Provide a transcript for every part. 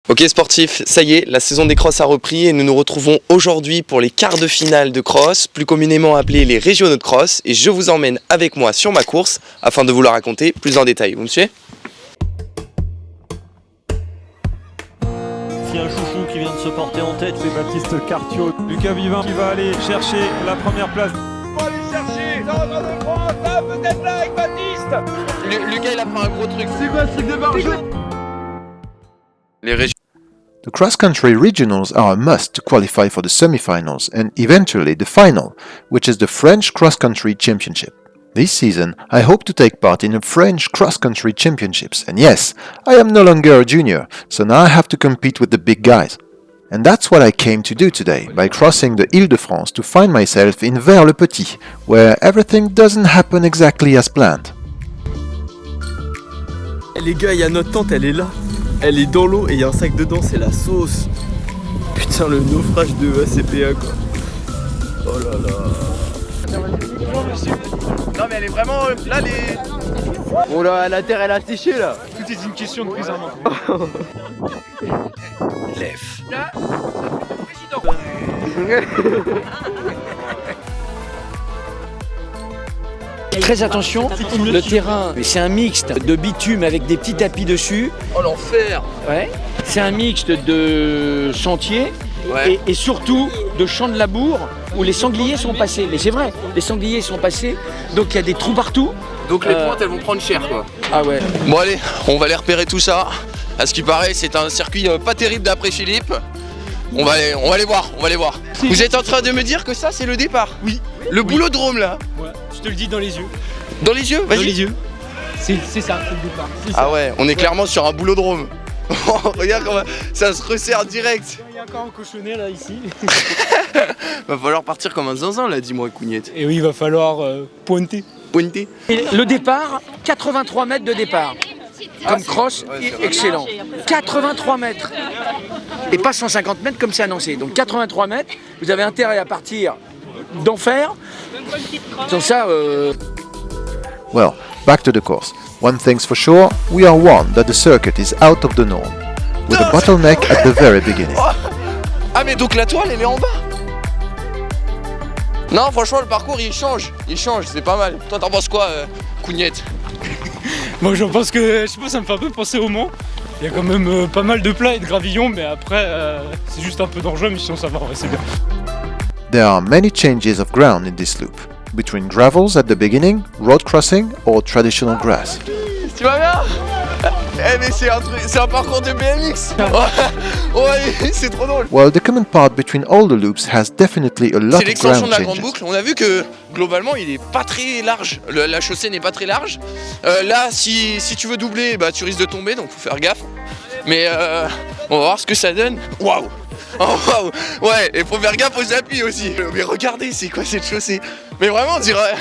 Ok sportifs, ça y est, la saison des crosses a repris et nous nous retrouvons aujourd'hui pour les quarts de finale de cross, plus communément appelés les régionaux de cross, et je vous emmène avec moi sur ma course afin de vous la raconter plus en détail. Vous me suivez ? Il y a un chouchou qui vient de se porter en tête, c'est Baptiste Cartiot. Lucas Vivin qui va aller chercher la première place. On va aller chercher dans le France, ça peut-être là avec Baptiste. Lucas il a pris un gros truc. C'est quoi ce truc de barjot? Les régionaux. The cross-country regionals are a must to qualify for the semi-finals and eventually the final, which is the French cross-country championship. This season, I hope to take part in the French cross-country championships, and yes, I am no longer a junior, so now I have to compete with the big guys. And that's what I came to do today, by crossing the Île-de-France to find myself in Vers-le-Petit, where everything doesn't happen exactly as planned. Les gars, il y a notre tente, elle est là. Elle est dans l'eau et il y a un sac dedans, c'est la sauce. Putain, le naufrage de ACPA quoi. Oh là là. Non mais elle est vraiment là les... Oh là, la terre elle a séché là. Tout est une question de prise en main. Lève. Là, président. Très attention, le terrain, c'est un mixte de bitume avec des petits tapis dessus. Oh l'enfer. Ouais. C'est un mixte de sentiers et surtout de champs de labour où les sangliers sont passés. Mais c'est vrai, les sangliers sont passés, donc il y a des trous partout. Donc les pointes elles vont prendre cher quoi. Ah ouais. Bon allez, on va aller repérer tout ça. À ce qui paraît, c'est un circuit pas terrible d'après Philippe. On va aller voir. Vous êtes en train de me dire que ça c'est le départ? Oui. Le boulodrome là? Ouais, je te le dis dans les yeux. Dans les yeux? Vas-y. Dans les yeux. C'est ça, c'est le départ. Ah ouais, on est clairement sur un boulodrome. Regarde comment ça se resserre direct. Il y a encore un cochonnet là ici. Va falloir partir comme un zinzin là, dis-moi Cougnette. Et oui, il va falloir pointer. Pointer. Et le départ, 83 mètres de départ. Comme cross, excellent. 83 mètres. Et pas 150 mètres comme c'est annoncé. Donc 83 mètres, vous avez intérêt à partir d'enfer. Sans ça... Well, back to the course. One thing's for sure, we are warned that the circuit is out of the norm, with a bottleneck at the very beginning. Ah mais donc la toile elle est en bas. Non franchement le parcours il change, c'est pas mal. Toi t'en penses quoi Cougnette? Moi j'en pense que, je sais pas, ça me fait un peu penser au Mans. Il y a quand même pas mal de plats et de gravillons, mais après c'est juste un peu dangereux, mais sinon ça va, ouais, c'est bien. There are many changes of ground in this loop, between gravels at the beginning, road crossing or traditional grass. Tu vas bien? Eh mais c'est un parcours de BMX. Ouais, c'est trop drôle. Well, the common part between all the loops has definitely a lot C'est of l'extension ground de la grande changes. boucle. On a vu que globalement il est pas très large. La chaussée n'est pas très large. Là si tu veux doubler, bah tu risques de tomber, donc faut faire gaffe. Mais on va voir ce que ça donne. Waouh! Oh waouh! Ouais, et faut faire gaffe aux appuis aussi. Mais regardez, c'est quoi cette chaussée? Mais vraiment on dirait...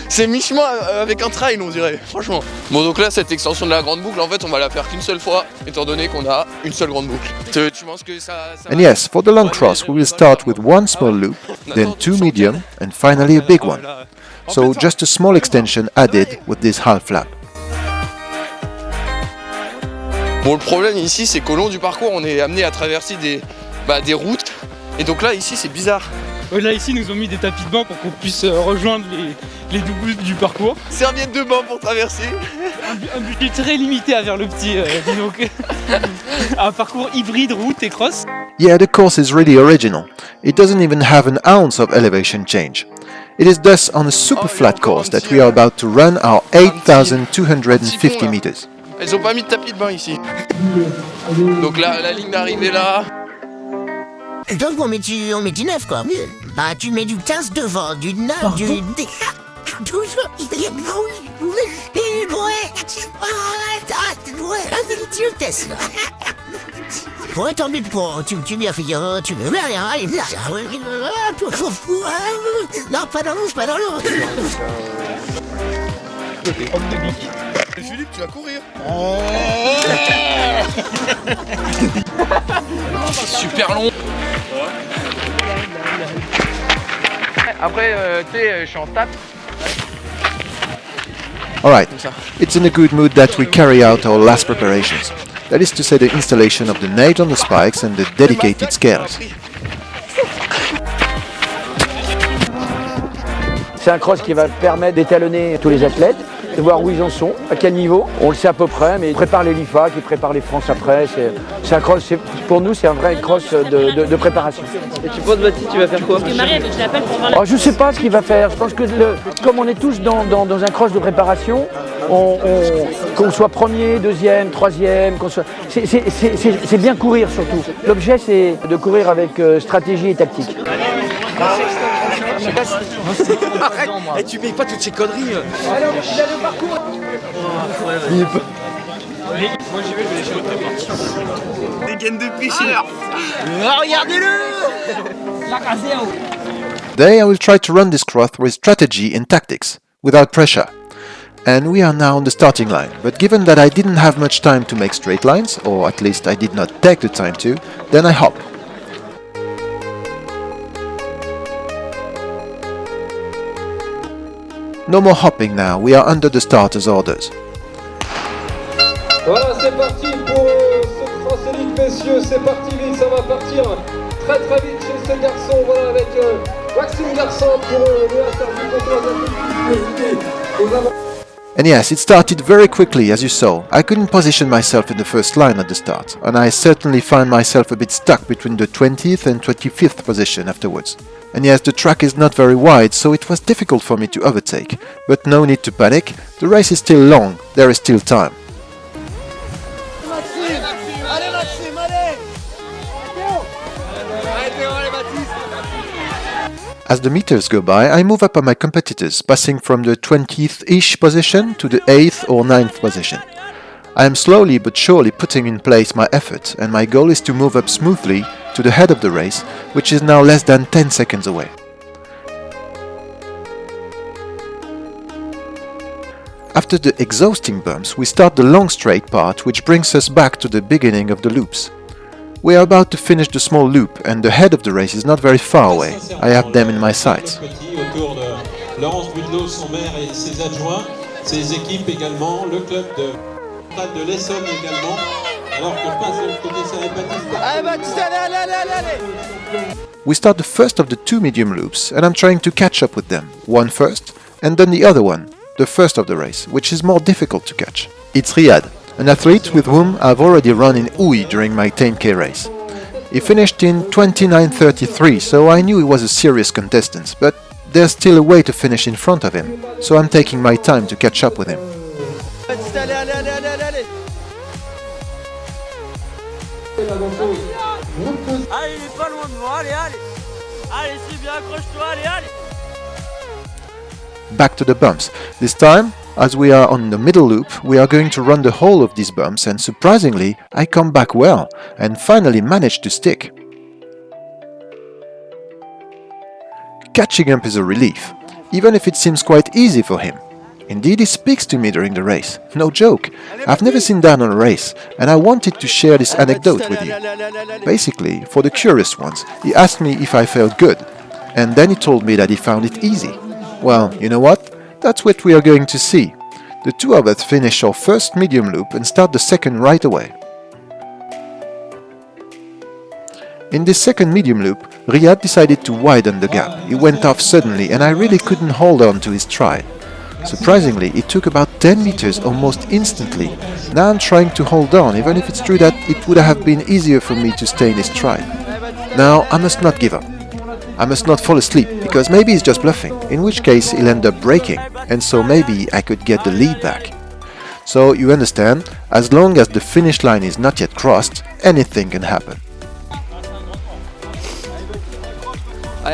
c'est mi-chemin avec un trail on dirait, franchement. Bon donc là cette extension de la grande boucle en fait on va la faire qu'une seule fois, étant donné qu'on a une seule grande boucle. Tu penses que ça And yes, for the long cross, we will start with one small loop, then two medium, and finally a big one. So just a small extension added with this half lap. Bon le problème ici c'est qu'au long du parcours on est amené à traverser des routes. Et donc là ici c'est bizarre. Ouais, là ici ils nous ont mis des tapis de bain pour qu'on puisse rejoindre les doubles du parcours. Serviette de bain pour traverser. Un budget très limité à Vers-le-Petit, dis donc. Un parcours hybride, route et cross. Yeah, the course is really original. It doesn't even have an ounce of elevation change. It is thus on a super flat course that we are about to run our 8,250 meters. Elles ont pas mis de tapis de bain ici. Donc là la ligne d'arrivée là. Donc on met du 9 quoi. Bah tu mets du 15 devant, du 9, du... Toujours, il y a ouais, tant mieux pour... Tu m'y as fait dire... Tu me mets rien, il là. Non, pas dans l'eau, pas dans l'eau. Philippe, tu vas courir. Super long. Après, tu sais, je suis en tape. Alright, it's in a good mood that we carry out our last preparations. That is to say the installation of the nails on the spikes and the dedicated scales. C'est un cross qui va permettre d'étalonner tous les athlètes, de voir où ils en sont, à quel niveau. On le sait à peu près, mais ils préparent les LIFA, qui préparent les France après. C'est un cross, pour nous, c'est un vrai cross de préparation. Et tu penses, Baptiste, tu vas faire quoi? Parce que Marie, elle veut que je l'appelle pour voir la... Je ne sais pas ce qu'il va faire. Je pense que comme on est tous dans un cross de préparation, qu'on soit premier, deuxième, troisième, c'est bien courir surtout. L'objet, c'est de courir avec stratégie et tactique. Arrête. Et tu mets pas toutes ces conneries. Allez, il a le parcours. Moi j'y vais, je vais laisser l'autre partie. Des gaines de picheurs. Regardez-le. La caseo. Today I will try to run this cross with strategy and tactics, without pressure. And we are now on the starting line, but given that I didn't have much time to make straight lines, or at least I did not take the time to, then I hop. No more hopping now, we are under the starter's orders. Voilà, c'est parti pour ce cross élite, messieurs, c'est parti vite, ça va partir très très vite chez ce garçon, voilà, avec Maxime Garçon pour le interview. And yes, it started very quickly, as you saw. I couldn't position myself in the first line at the start, and I certainly found myself a bit stuck between the 20th and 25th position afterwards. And yes, the track is not very wide, so it was difficult for me to overtake. But no need to panic, the race is still long, there is still time. As the meters go by, I move up on my competitors, passing from the 20th-ish position to the 8th or 9th position. I am slowly but surely putting in place my effort, and my goal is to move up smoothly to the head of the race, which is now less than 10 seconds away. After the exhausting bumps, we start the long straight part, which brings us back to the beginning of the loops. We are about to finish the small loop, and the head of the race is not very far away. I have them in my sights. Autour de Laurence Budelot, son maire et ses adjoints, ses équipes également, le club de l'Essonne également, alors que passe de l'autre côté, ça est Baptiste. Allez. We start the first of the two medium loops, and I'm trying to catch up with them, one first, and then the other one, the first of the race, which is more difficult to catch. It's Riyad, an athlete with whom I've already run in Uy during my 10k race. He finished in 29:33, so I knew he was a serious contestant, but there's still a way to finish in front of him, so I'm taking my time to catch up with him. Back to the bumps. This time, as we are on the middle loop, we are going to run the whole of these bumps, and surprisingly, I come back well and finally manage to stick. Catching up is a relief, even if it seems quite easy for him. Indeed, he speaks to me during the race. No joke. I've never seen that on a race, and I wanted to share this anecdote with you. Basically, for the curious ones, he asked me if I felt good, and then he told me that he found it easy. Well, you know what? That's what we are going to see. The two of us finish our first medium loop and start the second right away. In this second medium loop, Riyad decided to widen the gap. He went off suddenly and I really couldn't hold on to his stride. Surprisingly, it took about 10 meters almost instantly. Now I'm trying to hold on, even if it's true that it would have been easier for me to stay in his stride. Now I must not give up. I must not fall asleep, because maybe he's just bluffing, in which case he'll end up breaking, and so maybe I could get the lead back. So you understand, as long as the finish line is not yet crossed, anything can happen. In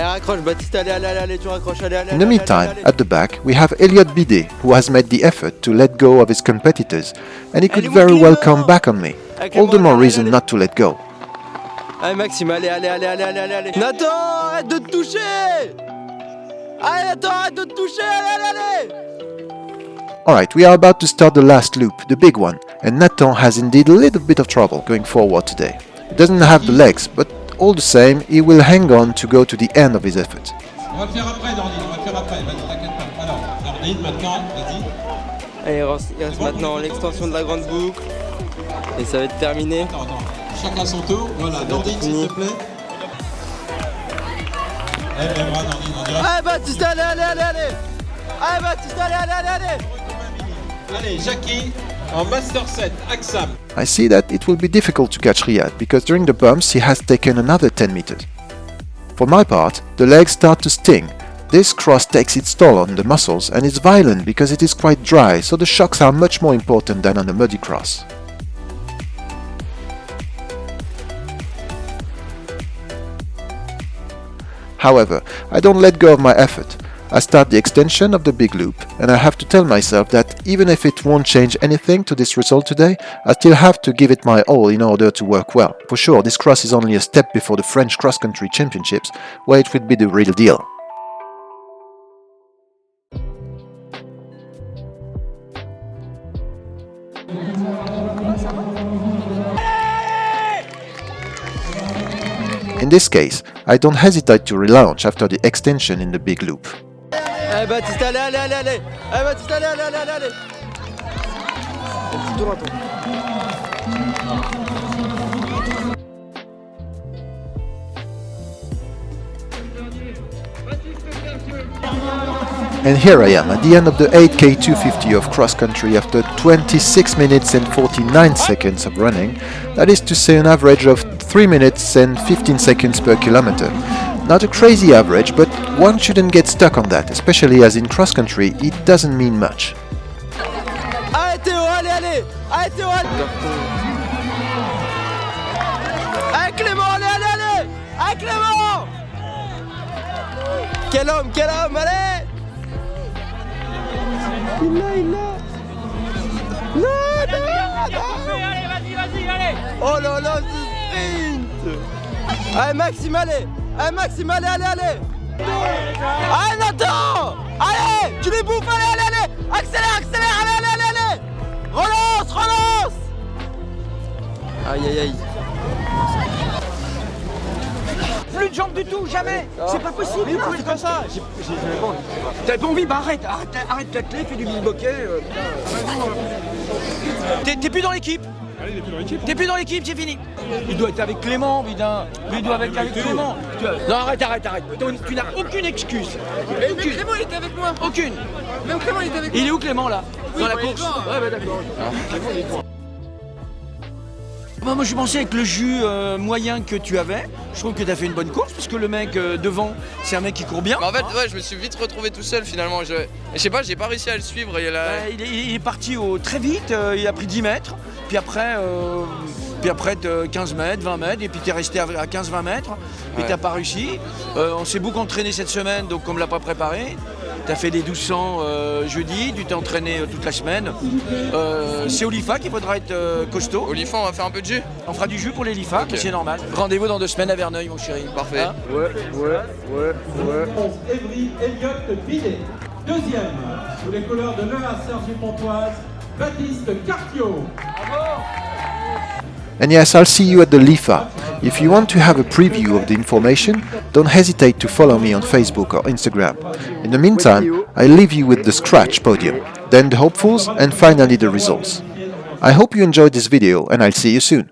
the meantime, at the back, we have Elliot Bidet, who has made the effort to let go of his competitors, and he could very well come back on me. All the more reason not to let go. Allez Maxime, allez. Nathan, arrête de te toucher. Allez Nathan, arrête de te toucher, allez. Alright, we are about to start the last loop, the big one, and Nathan has indeed a little bit of trouble going forward today. He doesn't have the legs, but all the same, he will hang on to go to the end of his effort. On va le faire après, Nordine, vas-y, t'inquiète pas. Alors, Nordine, maintenant, vas-y. Allez, il reste maintenant l'extension de la grande boucle. Et ça va être terminé. Attends. Chacun son tour. Voilà, Nordine, s'il te plaît. Lève les bras, Nordine, on dirait. Allez, Baptiste, allez. Allez, Baptiste, allez. Allez, Jackie, en Master 7, Axam. I see that it will be difficult to catch Riyad because during the bumps he has taken another 10 meters. For my part, the legs start to sting. This cross takes its toll on the muscles and is violent because it is quite dry, so the shocks are much more important than on a muddy cross. However, I don't let go of my effort. I start the extension of the big loop, and I have to tell myself that even if it won't change anything to this result today, I still have to give it my all in order to work well. For sure, this cross is only a step before the French cross-country championships, where it will be the real deal. In this case, I don't hesitate to relaunch after the extension in the big loop. Allez, Baptiste, allez. Allez, Baptiste, allez. Petit tour à tour. And here I am at the end of the 8K 250 of cross country after 26 minutes and 49 seconds of running, that is to say an average of 3 minutes and 15 seconds per kilometer. Not a crazy average, but one shouldn't get stuck on that, especially as in cross country it doesn't mean much. Allez, Théo, allez. Allez, Théo, allez. Allez, Clément, allez. Allez, Clément. Quel homme, allez. Il l'a. Non. Allez. Oh là là, ce sprint. Allez, Maxime, allez. Allez. Allez, Nathan. Allez, tu les bouffes, allez. Accélère, allez. Relance. Aïe. Plus de jambes du tout, jamais. C'est pas possible. Mais c'est comme ça. T'as pas envie, bah arrête ta clé, fais du bilboquet. T'es plus dans l'équipe. Allez, il est plus dans l'équipe. T'es plus dans l'équipe, c'est fini. Il doit être avec Clément, putain. Il doit être avec Clément. Non, arrête. Tu n'as aucune excuse. Mais Clément, il était avec moi. Aucune. Même Clément, il était avec moi. Il est où Clément là? Dans la course? Ouais, bah d'accord. Moi je pensais avec le jus moyen que tu avais, je trouve que tu as fait une bonne course parce que le mec devant c'est un mec qui court bien. En fait ouais, je me suis vite retrouvé tout seul finalement, je sais pas, j'ai pas réussi à le suivre. Il est parti très vite, il a pris 10 mètres, puis après 15 mètres, 20 mètres, et puis tu es resté à 15-20 mètres, et t'as pas réussi. On s'est beaucoup entraîné cette semaine, donc comme on l'a pas préparé. Tu as fait des 1200 jeudi, tu t'es entraîné toute la semaine. C'est Olifa qu'il faudra être costaud. Olifa, on va faire un peu de jus. On fera du jus pour les Lifa, c'est normal. Rendez-vous dans 2 semaines à Verneuil, mon chéri. Parfait. Hein? Ouais. Evry Elliott Bidet. Deuxième, sous les couleurs de l'EA Cergy-Pontoise, Baptiste Cartiot. And yes, I'll see you at the LIFA. If you want to have a preview of the information, don't hesitate to follow me on Facebook or Instagram. In the meantime, I leave you with the scratch podium, then the hopefuls, and finally the results. I hope you enjoyed this video, and I'll see you soon.